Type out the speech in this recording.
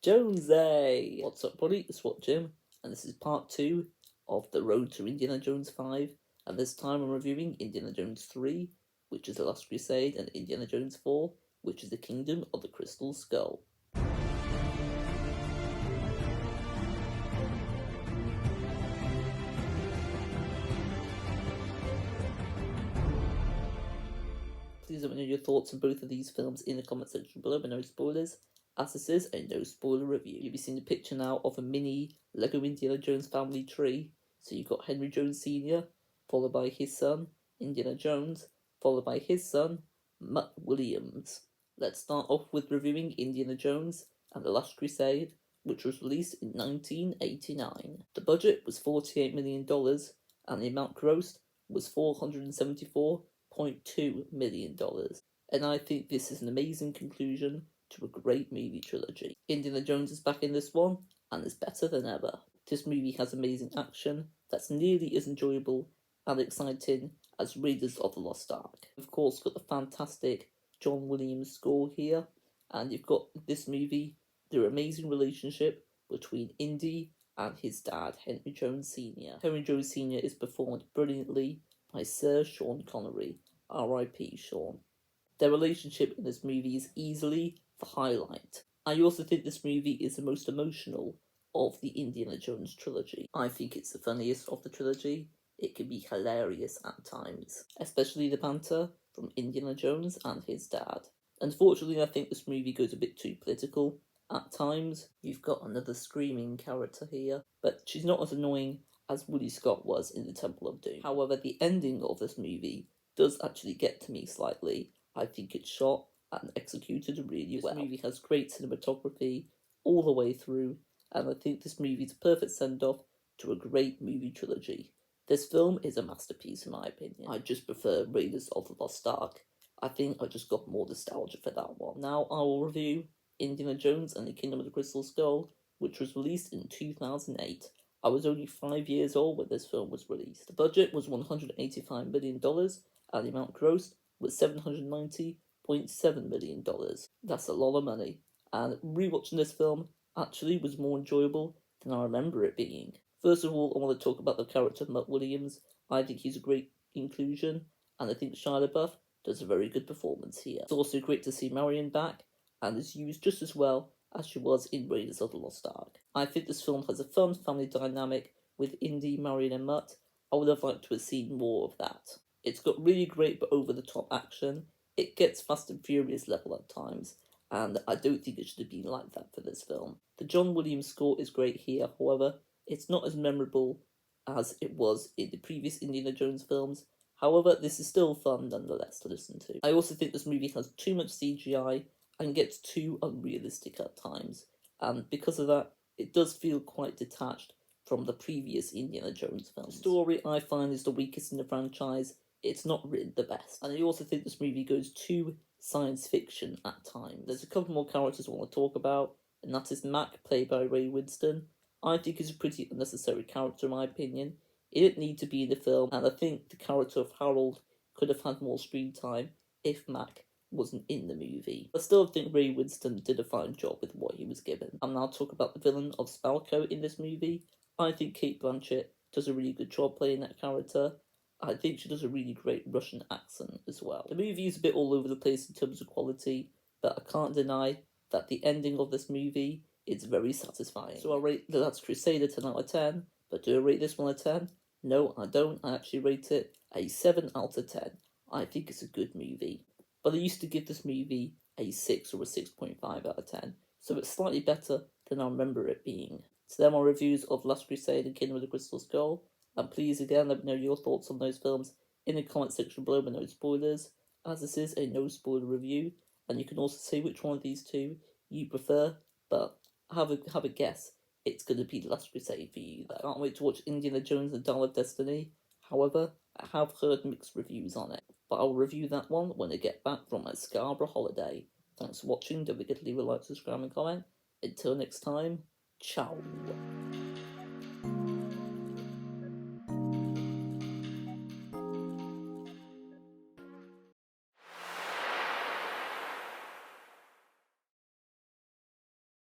Jonesy! What's up, buddy? It's Jim, and this is part 2 of The Road to Indiana Jones 5, and this time I'm reviewing Indiana Jones 3, which is The Last Crusade, and Indiana Jones 4, which is The Kingdom of the Crystal Skull. Please let me know your thoughts on both of these films in the comment section below, but no spoilers, as this is a no spoiler review. You'll be seeing a picture now of a mini Lego Indiana Jones family tree. So you've got Henry Jones Sr., followed by his son, Indiana Jones, followed by his son, Mutt Williams. Let's start off with reviewing Indiana Jones and The Last Crusade, which was released in 1989. The budget was $48 million, and the amount grossed was $474.2 million. And I think this is an amazing conclusion to a great movie trilogy. Indiana Jones is back in this one, and is better than ever. This movie has amazing action that's nearly as enjoyable and exciting as Raiders of the Lost Ark. Of course, got the fantastic John Williams score here, and you've got this movie, their amazing relationship between Indy and his dad, Henry Jones Sr. Henry Jones Sr. is performed brilliantly by Sir Sean Connery, R.I.P. Sean. Their relationship in this movie is easily the highlight. I also think this movie is the most emotional of the Indiana Jones trilogy. I think it's the funniest of the trilogy. It can be hilarious at times, especially the banter from Indiana Jones and his dad. Unfortunately, I think this movie goes a bit too political at times. You've got another screaming character here, but she's not as annoying as Woody Scott was in the Temple of Doom. However, the ending of this movie does actually get to me slightly. I think it's shot and executed really well. This movie has great cinematography all the way through, and I think this movie is a perfect send-off to a great movie trilogy. This film is a masterpiece in my opinion. I just prefer Raiders of the Lost Ark. I think I just got more nostalgia for that one. Now I will review Indiana Jones and the Kingdom of the Crystal Skull, which was released in 2008. I was only 5 years old when this film was released. The budget was $185 million, and the amount grossed was $790.7 million. That's a lot of money, and rewatching this film actually was more enjoyable than I remember it being. First of all, I want to talk about the character of Mutt Williams. I think he's a great inclusion, and I think Shia LaBeouf does a very good performance here. It's also great to see Marion back, and is used just as well as she was in Raiders of the Lost Ark. I think this film has a fun family dynamic with Indy, Marion and Mutt. I would have liked to have seen more of that. It's got really great but over-the-top action. It gets Fast and Furious level at times, and I don't think it should have been like that for this film. The John Williams score is great here, however, it's not as memorable as it was in the previous Indiana Jones films. However, this is still fun nonetheless to listen to. I also think this movie has too much CGI and gets too unrealistic at times, and because of that, it does feel quite detached from the previous Indiana Jones films. The story, I find, is the weakest in the franchise. It's not written the best, and I also think this movie goes too science fiction at times. There's a couple more characters I want to talk about, and that is Mac, played by Ray Winston. I think he's a pretty unnecessary character in my opinion. He didn't need to be in the film, and I think the character of Harold could have had more screen time if Mac wasn't in the movie. I still think Ray Winston did a fine job with what he was given. I'll now talk about the villain of Spalko in this movie. I think Cate Blanchett does a really good job playing that character. I think she does a really great Russian accent as well. The movie is a bit all over the place in terms of quality, but I can't deny that the ending of this movie is very satisfying. So I rate The Last Crusade a 10 out of 10, but do I rate this one a 10? No, I don't. I actually rate it a 7 out of 10. I think it's a good movie. But I used to give this movie a 6 or a 6.5 out of 10, so it's slightly better than I remember it being. So they're my reviews of Last Crusade and Kingdom of the Crystal Skull, and please again let me know your thoughts on those films in the comment section below with no spoilers, as this is a no spoiler review, and you can also say which one of these two you prefer, but have a guess. It's going to be The Last Crusade for you. I can't wait to watch Indiana Jones and Dial of Destiny. However, I have heard mixed reviews on it, but I'll review that one when I get back from my Scarborough holiday. Thanks for watching. Don't forget to leave a like, subscribe and comment. Until next time, ciao.